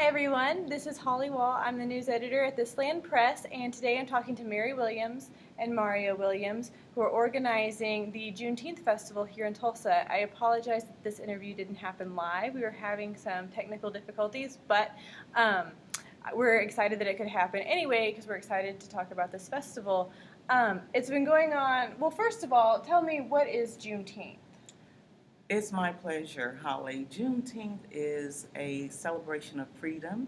everyone, this is Holly Wall. I'm the news editor at This Land Press, and today I'm talking to Mary Williams and Mario Williams, who are organizing the Juneteenth Festival here in Tulsa. I apologize that this interview didn't happen live. We were having some technical difficulties, but we're excited that it could happen anyway because we're excited to talk about this festival. It's been going on. Well, first of all, tell me, what is Juneteenth? It's my pleasure, Holly. Juneteenth is a celebration of freedom.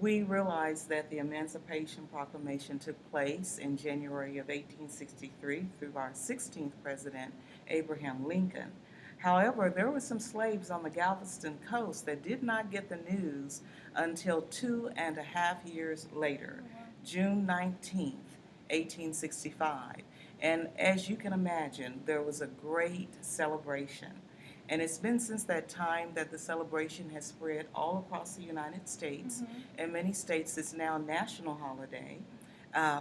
We realize that the Emancipation Proclamation took place in January of 1863 through our 16th president, Abraham Lincoln. However, there were some slaves on the Galveston coast that did not get the news until 2.5 years later, June 19th, 1865. And as you can imagine, there was a great celebration. And it's been since that time that the celebration has spread all across the United States. In many states, it's now a national holiday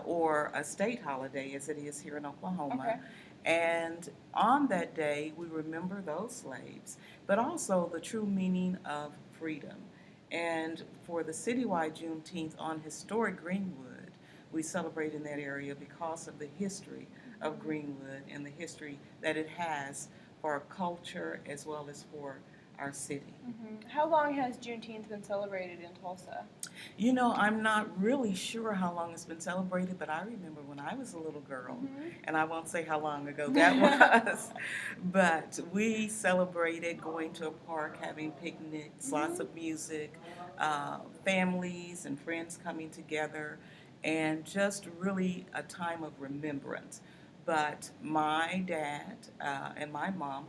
or a state holiday, as it is here in Oklahoma. Okay. And on that day, we remember those slaves, but also the true meaning of freedom. And for the citywide Juneteenth on historic Greenwood, we celebrate in that area because of the history of Greenwood and the history that it has for our culture as well as for our city. How long has Juneteenth been celebrated in Tulsa? You know, I'm not really sure how long it's been celebrated, but I remember when I was a little girl, and I won't say how long ago that was, but we celebrated going to a park, having picnics, lots of music, families and friends coming together, and just really a time of remembrance. But my dad and my mom,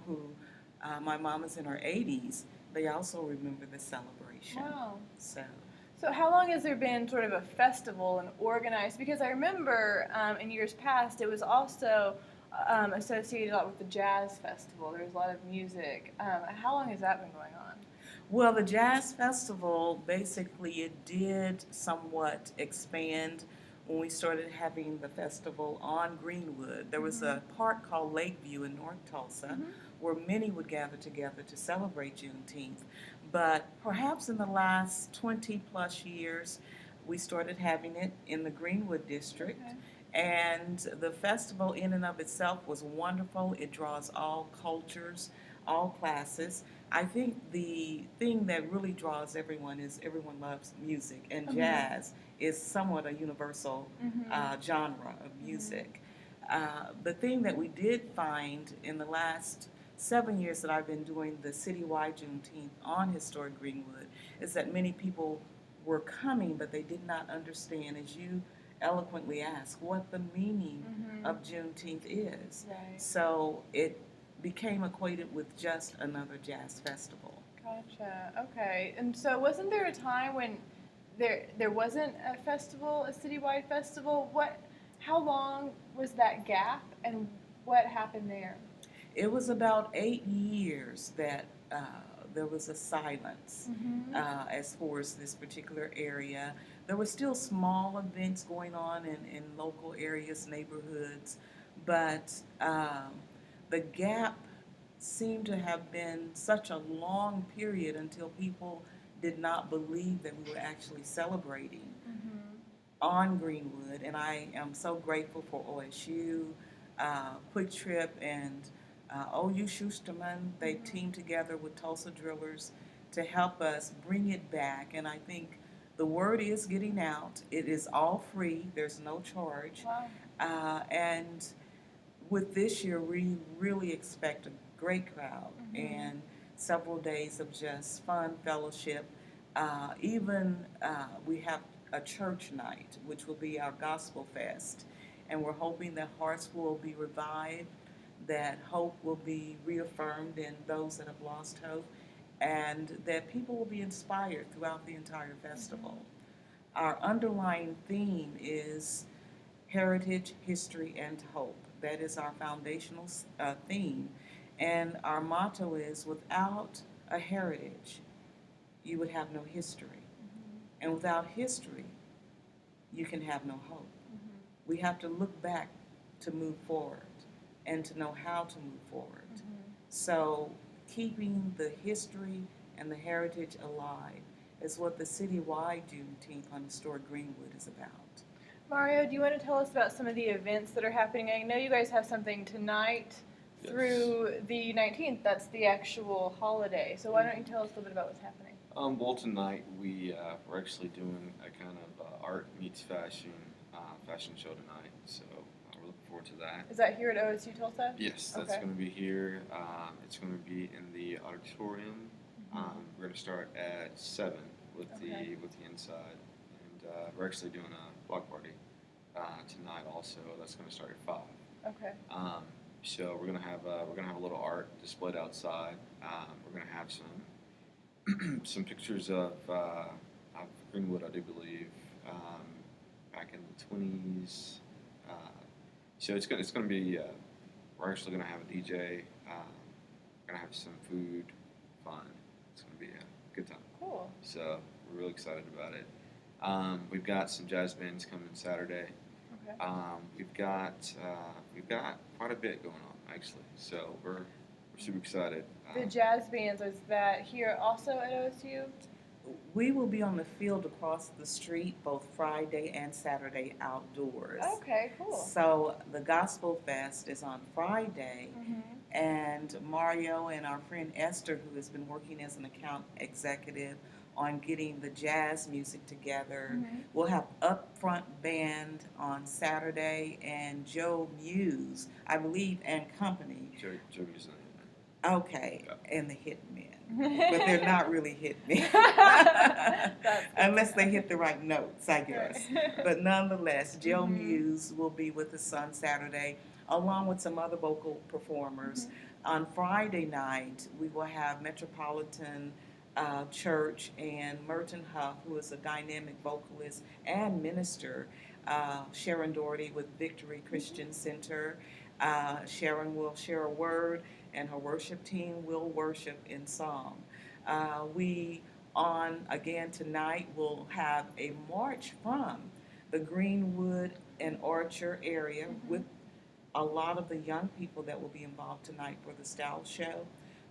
my mom is in her 80s, they also remember the celebration. Wow. So how long has there been sort of a festival and organized? Because I remember in years past it was also associated a lot with the Jazz Festival. There was a lot of music. How long has that been going on? Well, the Jazz Festival, basically it did somewhat expand when we started having the festival on Greenwood. There was a park called Lakeview in North Tulsa where many would gather together to celebrate Juneteenth. But perhaps in the last 20 plus years, we started having it in the Greenwood District. Okay. And the festival in and of itself was wonderful. It draws all cultures, all classes. I think the thing that really draws everyone is everyone loves music, and jazz is somewhat a universal genre of music. The thing that we did find in the last 7 years that I've been doing the citywide Juneteenth on historic Greenwood is that many people were coming, but they did not understand, as you eloquently asked, what the meaning of Juneteenth is. Right. So it became equated with just another jazz festival. Gotcha. Okay. And so wasn't there a time when there wasn't a festival, a citywide festival? How long was that gap, and what happened there? It was about 8 years that there was a silence as far as this particular area. There were still small events going on in local areas, neighborhoods, but the gap seemed to have been such a long period until people did not believe that we were actually celebrating on Greenwood. And I am so grateful for OSU, Quick Trip, and OU Schusterman. They teamed together with Tulsa Drillers to help us bring it back. And I think the word is getting out. It is all free. There's no charge. Wow. And with this year, we really expect a great crowd and several days of just fun fellowship. We have a church night, which will be our gospel fest, and we're hoping that hearts will be revived, that hope will be reaffirmed in those that have lost hope, and that people will be inspired throughout the entire festival. Our underlying theme is heritage, history, and hope. That is our foundational theme. And our motto is, without a heritage, you would have no history. And without history, you can have no hope. We have to look back to move forward and to know how to move forward. So keeping the history and the heritage alive is what the citywide Juneteenth on historic Greenwood is about. Mario, do you want to tell us about some of the events that are happening? I know you guys have something tonight through the 19th. That's the actual holiday. So why don't you tell us a little bit about what's happening? Well, tonight we're actually doing a kind of art meets fashion show tonight. So we're looking forward to that. Is that here at OSU Tulsa? Yes, that's Okay. going to be here. It's going to be in the auditorium. We're going to start at 7 with Okay. the inside, and we're actually doing a block party tonight also. That's going to start at 5. Okay. So we're gonna have a little art displayed outside. We're gonna have some pictures of Greenwood, I do believe, back in the 20s. So it's gonna be. We're actually gonna have a DJ. Gonna have some food, fun. It's gonna be a good time. Cool. So we're really excited about it. We've got some jazz bands coming Saturday. Okay. We've got quite a bit going on actually, so we're super excited. The jazz bands, is that here also at OSU? We will be on the field across the street both Friday and Saturday outdoors. Okay, cool. So the Gospel Fest is on Friday, Mm-hmm. and Mario and our friend Esther, who has been working as an account executive on getting the jazz music together. Mm-hmm. We'll have Upfront Band on Saturday, and Joe Muse, I believe, and company. Joe Muse and the Hitmen. Okay, and the Hitmen. But they're not really Hitmen. Unless they hit the right notes, I guess. Right. But nonetheless, Joe Mhm. Muse will be with us on Saturday, along with some other vocal performers. Mm-hmm. On Friday night, we will have Metropolitan Church and Merton Huff, who is a dynamic vocalist and minister. Sharon Doherty with Victory Christian Center. Sharon will share a word, and her worship team will worship in song. Again tonight, will have a march from the Greenwood and Archer area with a lot of the young people that will be involved tonight for the style show.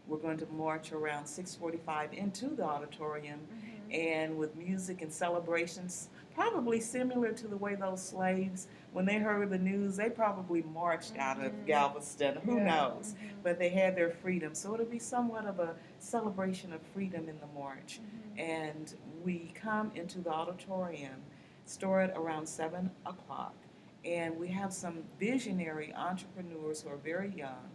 We're going to march around 6:45 into the auditorium, and with music and celebrations, probably similar to the way those slaves, when they heard the news, they probably marched out of Galveston. Who knows? But they had their freedom. So it'll be somewhat of a celebration of freedom in the march. And we come into the auditorium, start around 7 o'clock. And we have some visionary entrepreneurs who are very young,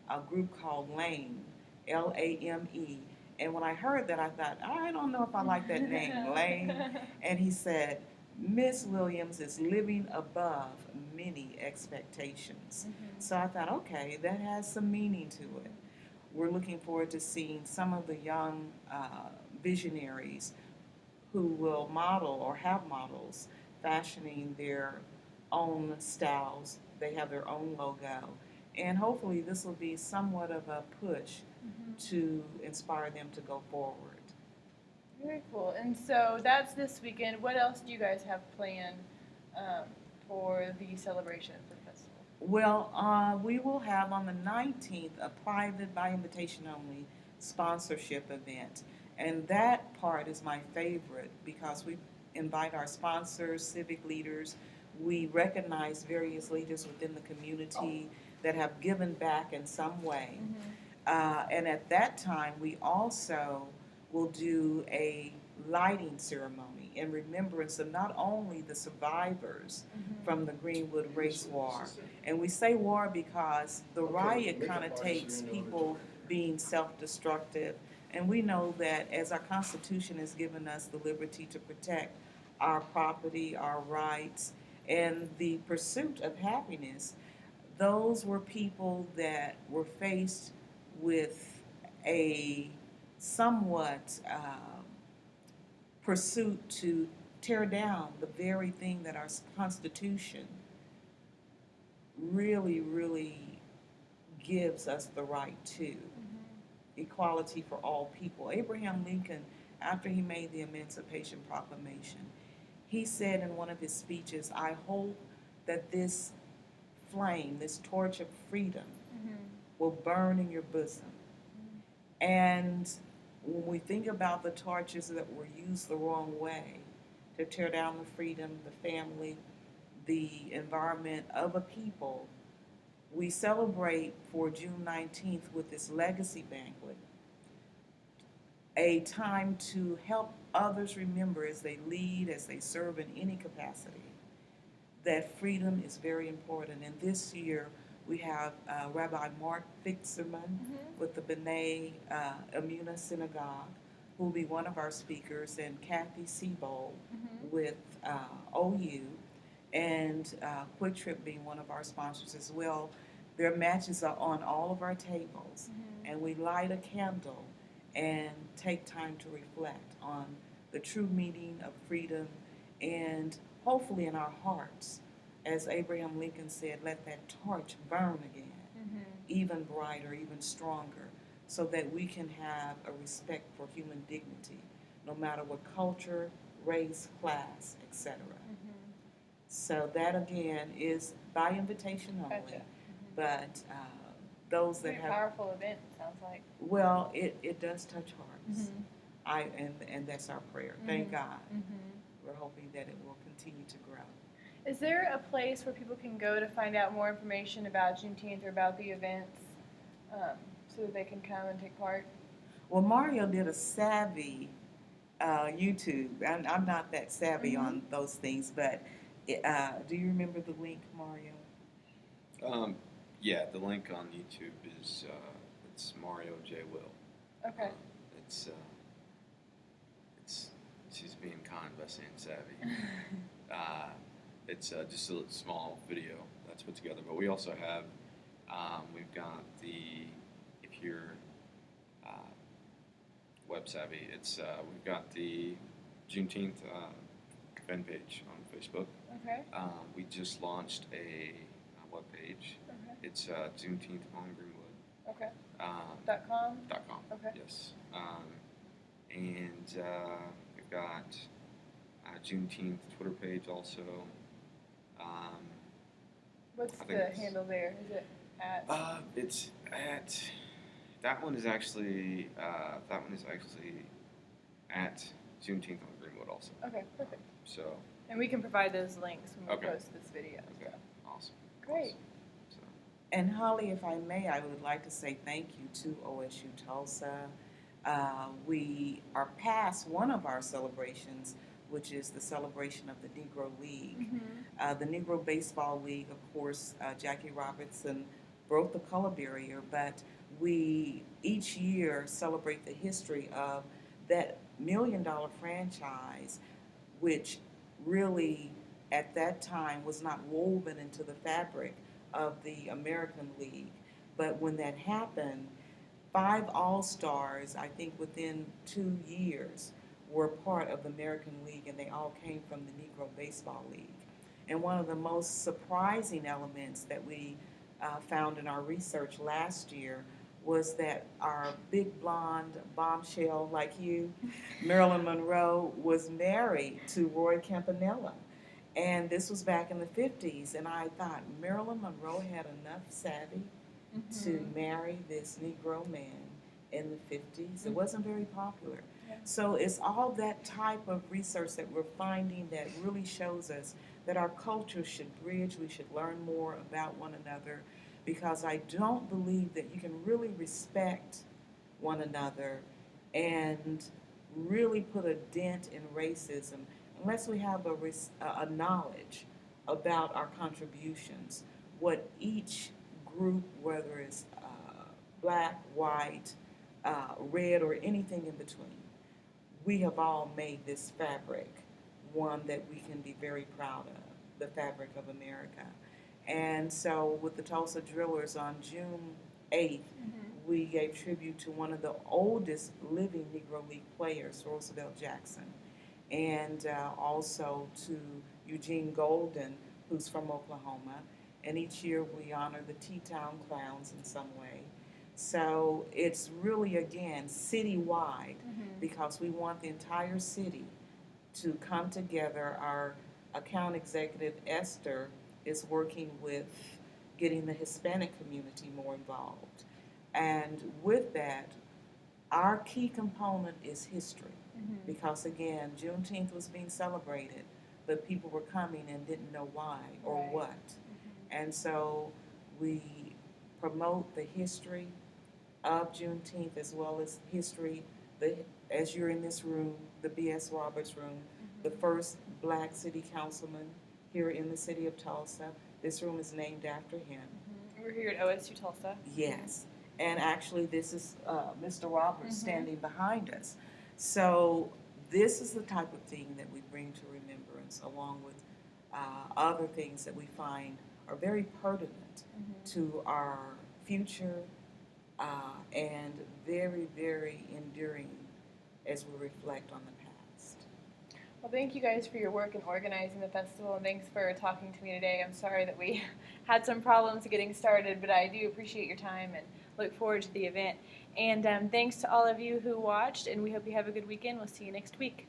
a group called Lame, Lame. And when I heard that, I thought, I don't know if I like that name, Lame. And he said, Miss Williams is living above many expectations. So I thought, okay, that has some meaning to it. We're looking forward to seeing some of the young visionaries who will model or have models fashioning their own styles. They have their own logo. And hopefully this will be somewhat of a push to inspire them to go forward. Very cool. And so that's this weekend. What else do you guys have planned for the celebration for the festival? Well, we will have on the 19th a private, by invitation only, sponsorship event. And that part is my favorite because we invite our sponsors, civic leaders. We recognize various leaders within the community that have given back in some way. And at that time, we also will do a lighting ceremony in remembrance of not only the survivors from the Greenwood race war. And we say war because the riot kind of takes people being self-destructive. And we know that as our Constitution has given us the liberty to protect our property, our rights, and the pursuit of happiness, those were people that were faced with a somewhat pursuit to tear down the very thing that our Constitution really, really gives us the right to. Equality for all people. Abraham Lincoln, after he made the Emancipation Proclamation, he said in one of his speeches, I hope that this flame, this torch of freedom, will burn in your bosom. And when we think about the torches that were used the wrong way to tear down the freedom, the family, the environment of a people, we celebrate for June 19th with this legacy banquet, a time to help others remember as they lead, as they serve in any capacity, that freedom is very important. And this year we have Rabbi Mark Fixerman with the B'nai Emunah Synagogue, who will be one of our speakers, and Kathy Siebold with OU, and Quick Trip being one of our sponsors as well. Their matches are on all of our tables, and we light a candle and take time to reflect on the true meaning of freedom, and hopefully in our hearts, as Abraham Lincoln said, let that torch burn again, even brighter, even stronger, so that we can have a respect for human dignity, no matter what culture, race, class, etc. So that again is by invitation only. Gotcha. But those that Pretty have, powerful event, sounds like. well, it does touch hearts. And that's our prayer. Thank God. We're hoping that it will continue to grow. Is there a place where people can go to find out more information about Juneteenth or about the events, so that they can come and take part? Well, Mario did a savvy YouTube. I'm not that savvy on those things, but do you remember the link, Mario? Yeah, the link on YouTube is it's Mario J. Will. Okay. It's she's being kind by saying savvy. It's just a small video that's put together, but we also have we've got if you're web savvy, it's we've got the Juneteenth fan page on Facebook. Okay. We just launched a web page. Okay. It's Juneteenth on Greenwood. Okay. .com. .com? Okay. Yes. And we've got Juneteenth Twitter page also. What's I think the it's- handle there? Is it at? It's at that one is actually at Juneteenth on Greenwood also. Okay, perfect. So And we can provide those links when we Okay. post this video. okay, awesome. Great. Awesome. So, And Holly, if I may, I would like to say thank you to OSU Tulsa. We are past one of our celebrations, which is the celebration of the Negro League. The Negro Baseball League, of course, Jackie Robinson broke the color barrier, but we each year celebrate the history of that $1 million franchise, which really at that time was not woven into the fabric of the American League. But when that happened, 5 All-Stars, I think within 2 years, were part of the American League, and they all came from the Negro Baseball League. And one of the most surprising elements that we found in our research last year was that our big blonde bombshell like you, Marilyn Monroe, was married to Roy Campanella. And this was back in the 50s, and I thought Marilyn Monroe had enough savvy to marry this Negro man in the 50s. It wasn't very popular. Yeah. So it's all that type of research that we're finding that really shows us that our culture should bridge, we should learn more about one another, because I don't believe that you can really respect one another and really put a dent in racism unless we have a knowledge about our contributions, what each group, whether it's black, white, red, or anything in between, we have all made this fabric one that we can be very proud of, the fabric of America. And so with the Tulsa Drillers on June 8th, we gave tribute to one of the oldest living Negro League players, Roosevelt Jackson, and also to Eugene Golden, who's from Oklahoma. And each year we honor the T-Town Clowns in some way. So it's really, again, citywide, because we want the entire city to come together. Our account executive, Esther, is working with getting the Hispanic community more involved. And with that, our key component is history. Mhm. Because again, Juneteenth was being celebrated, but people were coming and didn't know why or Right. what. Mhm. And so we promote the history of Juneteenth as well as history, as you're in this room, the B.S. Roberts room, the first black city councilman here in the city of Tulsa. This room is named after him. We're here at OSU Tulsa. Yes. And actually, this is Mr. Roberts Mhm. standing behind us. So this is the type of thing that we bring to remembrance, along with other things that we find are very pertinent to our future and very, very enduring as we reflect on the past. Well, thank you guys for your work in organizing the festival, and thanks for talking to me today. I'm sorry that we had some problems getting started, but I do appreciate your time and look forward to the event. And thanks to all of you who watched, and we hope you have a good weekend. We'll see you next week.